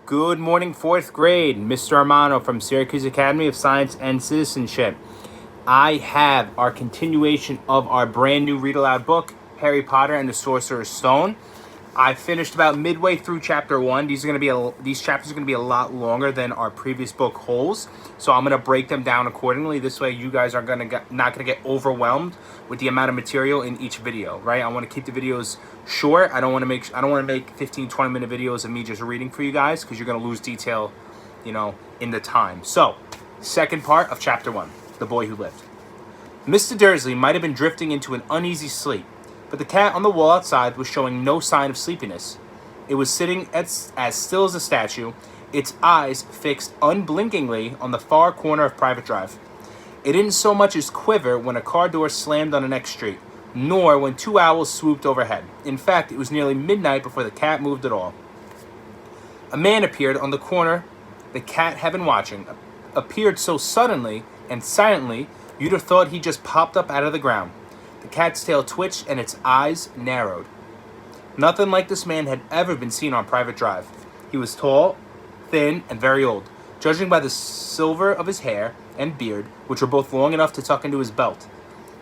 Good morning, fourth grade. Mr. Armano from Syracuse Academy of Science and Citizenship. I have our continuation of our brand new read aloud book, Harry Potter and the Sorcerer's Stone. I finished about midway through chapter 1. These chapters are going to be a lot longer than our previous book holds, so I'm going to break them down accordingly. This way you guys are not going to get overwhelmed with the amount of material in each video, right? I want to keep the videos short. I don't want to make 15-20 minute videos of me just reading for you guys, because you're going to lose detail, in the time. So, second part of chapter 1, The Boy Who Lived. Mr. Dursley might have been drifting into an uneasy sleep, but the cat on the wall outside was showing no sign of sleepiness. It was sitting as still as a statue, its eyes fixed unblinkingly on the far corner of Private Drive. It didn't so much as quiver when a car door slammed on the next street, nor when two owls swooped overhead. In fact, it was nearly midnight before the cat moved at all. A man appeared on the corner the cat had been watching, appeared so suddenly and silently you'd have thought he just popped up out of the ground. The cat's tail twitched and its eyes narrowed. Nothing like this man had ever been seen on Private Drive. He was tall, thin, and very old, judging by the silver of his hair and beard, which were both long enough to tuck into his belt.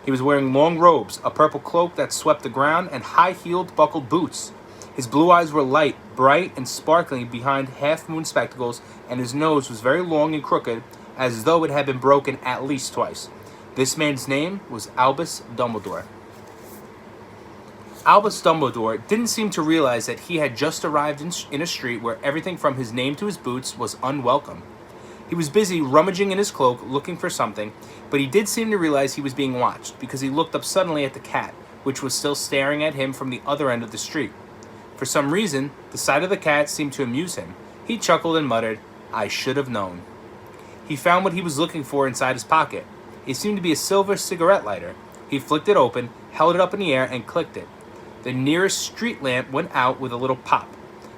He was wearing long robes, a purple cloak that swept the ground, and high-heeled buckled boots. His blue eyes were light, bright, and sparkling behind half-moon spectacles, and his nose was very long and crooked, as though it had been broken at least twice. This man's name was Albus Dumbledore. Albus Dumbledore didn't seem to realize that he had just arrived in a street where everything from his name to his boots was unwelcome. He was busy rummaging in his cloak looking for something, but he did seem to realize he was being watched, because he looked up suddenly at the cat, which was still staring at him from the other end of the street. For some reason, the sight of the cat seemed to amuse him. He chuckled and muttered, "I should have known." He found what he was looking for inside his pocket. It seemed to be a silver cigarette lighter. He flicked it open, held it up in the air, and clicked it. The nearest street lamp went out with a little pop.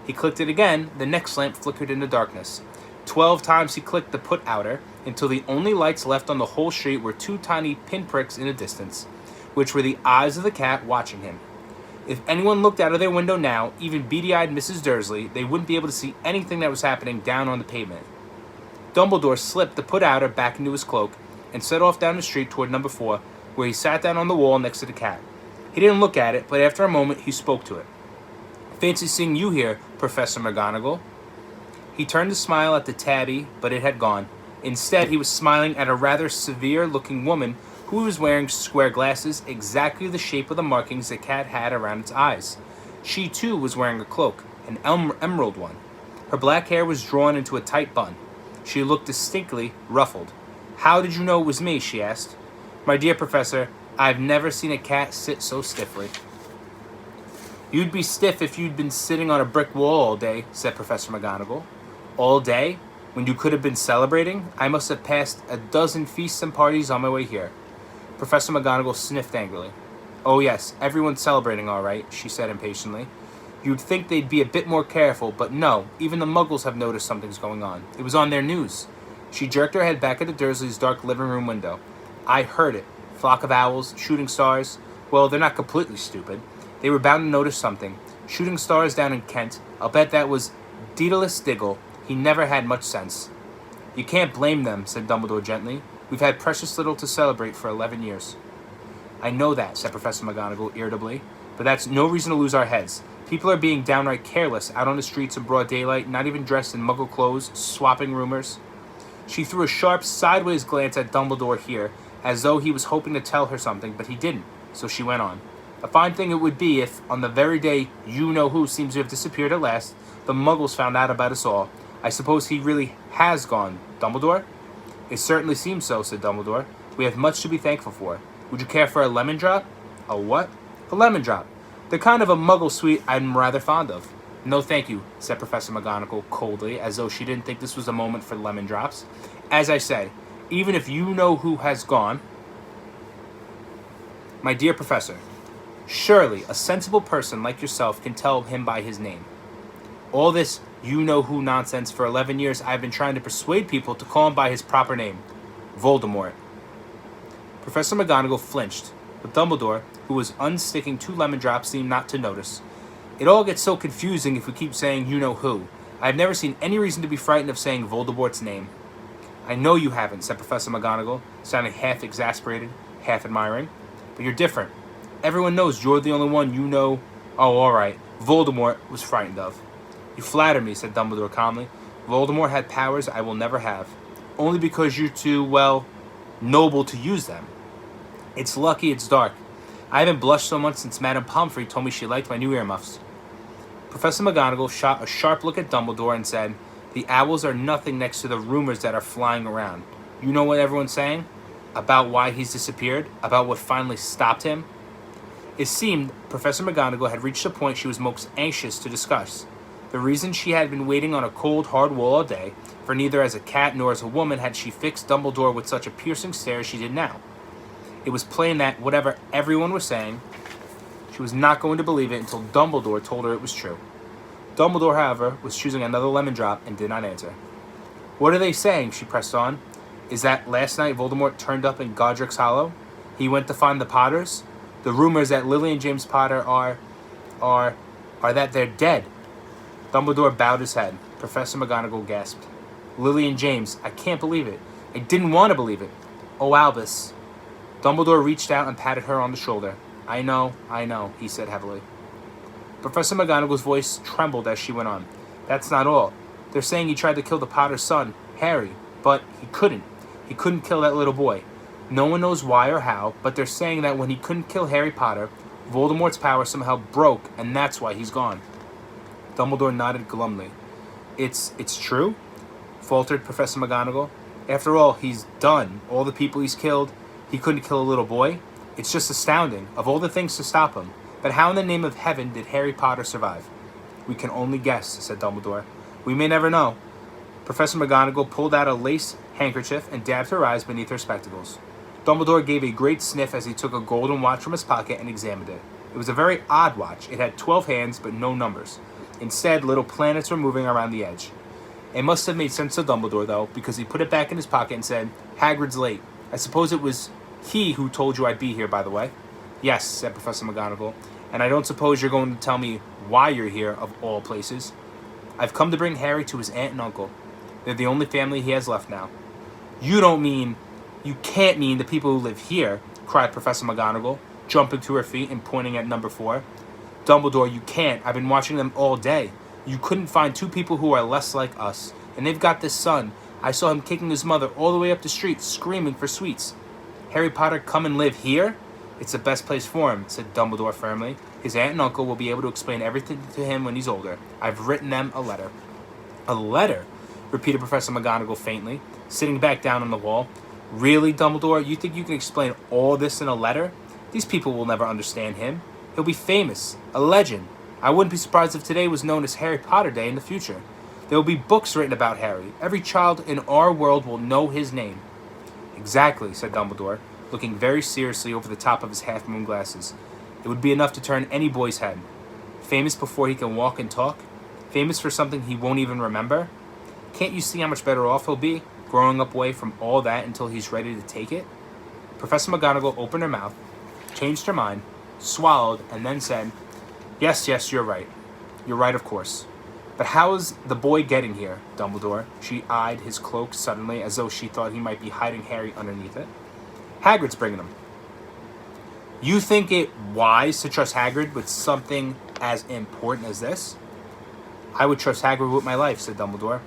He clicked it again. The next lamp flickered in the darkness. 12 times he clicked the put-outer, until the only lights left on the whole street were two tiny pinpricks in the distance, which were the eyes of the cat watching him. If anyone looked out of their window now, even beady-eyed Mrs. Dursley, they wouldn't be able to see anything that was happening down on the pavement. Dumbledore slipped the put-outer back into his cloak and set off down the street toward number 4, where he sat down on the wall next to the cat. He didn't look at it, but after a moment he spoke to it. "Fancy seeing you here, Professor McGonagall." He turned to smile at the tabby, but it had gone. Instead, he was smiling at a rather severe-looking woman who was wearing square glasses, exactly the shape of the markings the cat had around its eyes. She, too, was wearing a cloak, an emerald one. Her black hair was drawn into a tight bun. She looked distinctly ruffled. "How did you know it was me?" she asked. "My dear Professor, I've never seen a cat sit so stiffly." "You'd be stiff if you'd been sitting on a brick wall all day," said Professor McGonagall. "All day? When you could have been celebrating? I must have passed a dozen feasts and parties on my way here." Professor McGonagall sniffed angrily. "Oh yes, everyone's celebrating all right," she said impatiently. "You'd think they'd be a bit more careful, but no, even the Muggles have noticed something's going on. It was on their news." She jerked her head back at the Dursleys' dark living room window. "I heard it. Flock of owls, shooting stars. Well, they're not completely stupid. They were bound to notice something. Shooting stars down in Kent. I'll bet that was Daedalus Diggle. He never had much sense." "You can't blame them," said Dumbledore gently. "We've had precious little to celebrate for 11 years. "I know that," said Professor McGonagall irritably, "but that's no reason to lose our heads. People are being downright careless out on the streets in broad daylight, not even dressed in Muggle clothes, swapping rumors." She threw a sharp, sideways glance at Dumbledore here, as though he was hoping to tell her something, but he didn't, so she went on. "A fine thing it would be if, on the very day you-know-who seems to have disappeared at last, the Muggles found out about us all. I suppose he really has gone, Dumbledore?" "It certainly seems so," said Dumbledore. "We have much to be thankful for. Would you care for a lemon drop?" "A what?" "A lemon drop. They're kind of a Muggle sweet I'm rather fond of." "No, thank you," said Professor McGonagall coldly, as though she didn't think this was a moment for lemon drops. "As I say, even if you-know-who has gone, my dear Professor, surely a sensible person like yourself can tell him by his name. All this you-know-who nonsense for 11 years I've been trying to persuade people to call him by his proper name. Voldemort." Professor McGonagall flinched, but Dumbledore, who was unsticking 2 lemon drops, seemed not to notice. "It all gets so confusing if we keep saying you-know-who. I have never seen any reason to be frightened of saying Voldemort's name. I know you haven't, said Professor McGonagall, sounding half exasperated, half admiring. But you're different. Everyone knows you're the only one you know. Oh, all right. Voldemort was frightened of. You flatter me, said Dumbledore calmly. Voldemort had powers I will never have. Only because you're too, well, noble to use them. It's lucky it's dark. I haven't blushed so much since Madame Pomfrey told me she liked my new earmuffs. Professor McGonagall shot a sharp look at Dumbledore and said, The owls are nothing next to the rumors that are flying around. You know what everyone's saying? About why he's disappeared? About what finally stopped him? It seemed Professor McGonagall had reached a point she was most anxious to discuss. The reason she had been waiting on a cold, hard wall all day, for neither as a cat nor as a woman had she fixed Dumbledore with such a piercing stare as she did now. It was plain that, whatever everyone was saying, she was not going to believe it until Dumbledore told her it was true. Dumbledore, however, was choosing another lemon drop and did not answer. What are they saying? She pressed on. Is that last night Voldemort turned up in Godric's Hollow? He went to find the Potters? The rumors that Lily and James Potter are that they're dead. Dumbledore bowed his head. Professor McGonagall gasped. Lily and James, I can't believe it. I didn't want to believe it. Oh, Albus. Dumbledore reached out and patted her on the shoulder. I know, he said heavily. Professor McGonagall's voice trembled as she went on. That's not all. They're saying he tried to kill the Potter's son, Harry, but he couldn't. He couldn't kill that little boy. No one knows why or how, but they're saying that when he couldn't kill Harry Potter, Voldemort's power somehow broke, and that's why he's gone. Dumbledore nodded glumly. It's true? Faltered Professor McGonagall. After all, he's done. All the people he's killed, he couldn't kill a little boy? It's just astounding, of all the things to stop him. But how in the name of heaven did Harry Potter survive? We can only guess, said Dumbledore. We may never know. Professor McGonagall pulled out a lace handkerchief and dabbed her eyes beneath her spectacles. Dumbledore gave a great sniff as he took a golden watch from his pocket and examined it. It was a very odd watch. It had 12 hands, but no numbers. Instead, little planets were moving around the edge. It must have made sense to Dumbledore, though, because he put it back in his pocket and said, Hagrid's late. I suppose it was he who told you I'd be here, by the way. Yes, said Professor McGonagall, and I don't suppose you're going to tell me why you're here, of all places. I've come to bring Harry to his aunt and uncle. They're the only family he has left now. You can't mean the people who live here, cried Professor McGonagall, jumping to her feet and pointing at number 4. Dumbledore, you can't. I've been watching them all day. You couldn't find 2 people who are less like us. And they've got this son. I saw him kicking his mother all the way up the street, screaming for sweets. Harry Potter come and live here? It's the best place for him, said Dumbledore firmly. His aunt and uncle will be able to explain everything to him when he's older. I've written them a letter. A letter? Repeated Professor McGonagall faintly, sitting back down on the wall. Really, Dumbledore? You think you can explain all this in a letter? These people will never understand him. He'll be famous, a legend. I wouldn't be surprised if today was known as Harry Potter Day in the future. There will be books written about Harry. Every child in our world will know his name. Exactly, said Dumbledore, looking very seriously over the top of his half-moon glasses. It would be enough to turn any boy's head. Famous before he can walk and talk? Famous for something he won't even remember? Can't you see how much better off he'll be, growing up away from all that until he's ready to take it? Professor McGonagall opened her mouth, changed her mind, swallowed, and then said, Yes, you're right. You're right, of course. But how is the boy getting here, Dumbledore? She eyed his cloak suddenly as though she thought he might be hiding Harry underneath it. Hagrid's bringing him. You think it wise to trust Hagrid with something as important as this? I would trust Hagrid with my life, said Dumbledore.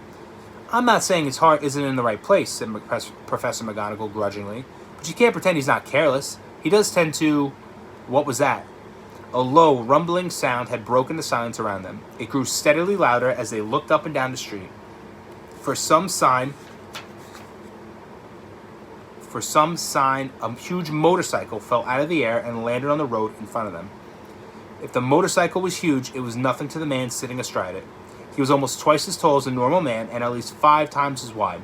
I'm not saying his heart isn't in the right place, said Professor McGonagall grudgingly, but you can't pretend he's not careless. He does tend to... What was that? A low, rumbling sound had broken the silence around them. It grew steadily louder as they looked up and down the street. For some sign, a huge motorcycle fell out of the air and landed on the road in front of them. If the motorcycle was huge, it was nothing to the man sitting astride it. He was almost twice as tall as a normal man and at least 5 times as wide.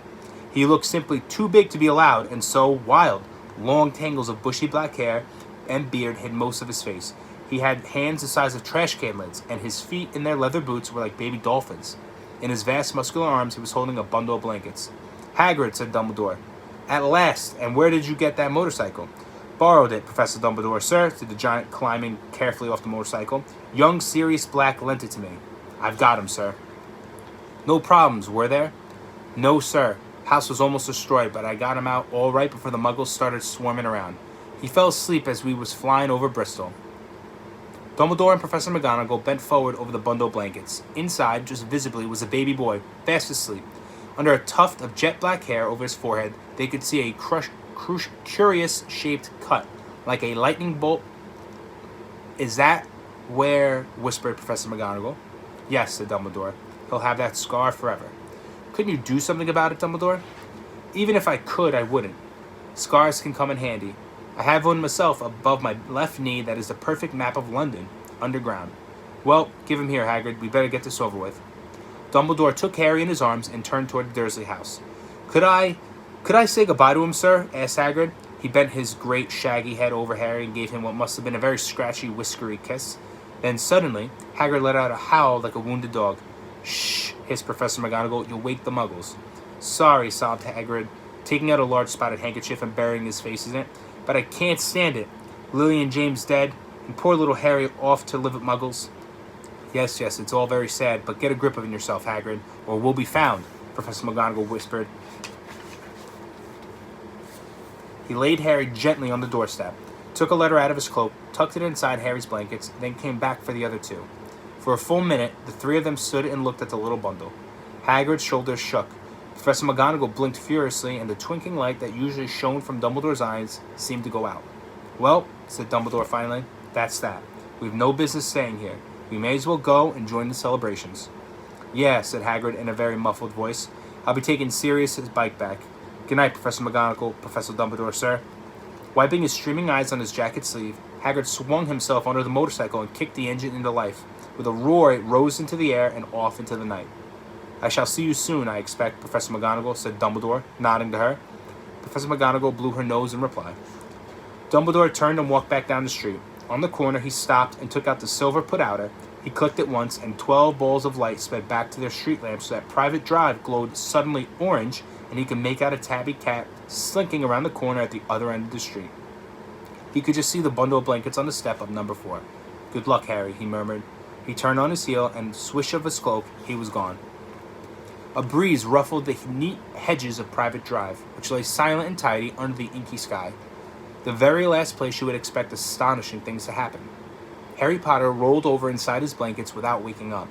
He looked simply too big to be allowed and so wild. Long tangles of bushy black hair and beard hid most of his face. He had hands the size of trash can lids, and his feet in their leather boots were like baby dolphins. In his vast muscular arms, he was holding a bundle of blankets. Hagrid, said Dumbledore. At last, and where did you get that motorcycle? Borrowed it, Professor Dumbledore, sir, said the giant, climbing carefully off the motorcycle. Young Sirius Black lent it to me. I've got him, sir. No problems, were there? No, sir. House was almost destroyed, but I got him out all right before the muggles started swarming around. He fell asleep as we was flying over Bristol. Dumbledore and Professor McGonagall bent forward over the bundle of blankets. Inside, just visibly, was a baby boy, fast asleep. Under a tuft of jet black hair over his forehead, they could see a curious-shaped cut, like a lightning bolt. Is that where? Whispered Professor McGonagall. Yes, said Dumbledore. He'll have that scar forever. Couldn't you do something about it, Dumbledore? Even if I could, I wouldn't. Scars can come in handy. I have one myself above my left knee that is the perfect map of London, underground. Well, give him here, Hagrid. We better get this over with. Dumbledore took Harry in his arms and turned toward the Dursley house. Could I say goodbye to him, sir? Asked Hagrid. He bent his great shaggy head over Harry and gave him what must have been a very scratchy, whiskery kiss. Then suddenly, Hagrid let out a howl like a wounded dog. Shh, hissed Professor McGonagall. You'll wake the muggles. Sorry, sobbed Hagrid, taking out a large spotted handkerchief and burying his face in it. But I can't stand it. Lily and James dead, and poor little Harry off to live with muggles. Yes, it's all very sad, but get a grip of yourself, Hagrid, or we'll be found, Professor McGonagall whispered. He laid Harry gently on the doorstep, took a letter out of his cloak, tucked it inside Harry's blankets, then came back for the other two. For a full minute, the three of them stood and looked at the little bundle. Hagrid's shoulders shook. Professor McGonagall blinked furiously, and the twinkling light that usually shone from Dumbledore's eyes seemed to go out. Well, said Dumbledore finally, that's that. We've no business staying here. We may as well go and join the celebrations. Yeah, said Hagrid in a very muffled voice. I'll be taking Sirius's bike back. Good night, Professor McGonagall, Professor Dumbledore, sir. Wiping his streaming eyes on his jacket sleeve, Hagrid swung himself under the motorcycle and kicked the engine into life. With a roar, it rose into the air and off into the night. I shall see you soon, I expect, Professor McGonagall, said Dumbledore, nodding to her. Professor McGonagall blew her nose in reply. Dumbledore turned and walked back down the street. On the corner, he stopped and took out the silver put-outer. He clicked it once, and 12 balls of light sped back to their street lamps so that Private Drive glowed suddenly orange, and he could make out a tabby cat slinking around the corner at the other end of the street. He could just see the bundle of blankets on the step of number 4. Good luck, Harry, he murmured. He turned on his heel, and swish of his cloak, he was gone. A breeze ruffled the neat hedges of Private Drive, which lay silent and tidy under the inky sky. The very last place you would expect astonishing things to happen. Harry Potter rolled over inside his blankets without waking up.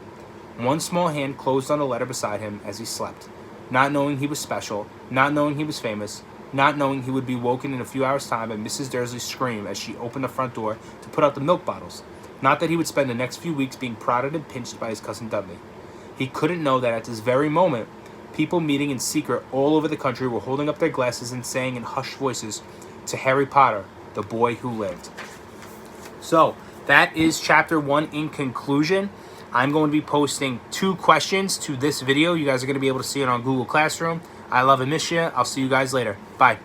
One small hand closed on a letter beside him as he slept, not knowing he was special, not knowing he was famous, not knowing he would be woken in a few hours' time by Mrs. Dursley's scream as she opened the front door to put out the milk bottles, not that he would spend the next few weeks being prodded and pinched by his cousin Dudley. He couldn't know that at this very moment, people meeting in secret all over the country were holding up their glasses and saying in hushed voices, to Harry Potter, the boy who lived. So, that is chapter 1 in conclusion. I'm going to be posting 2 questions to this video. You guys are going to be able to see it on Google Classroom. I love and miss you. I'll see you guys later. Bye.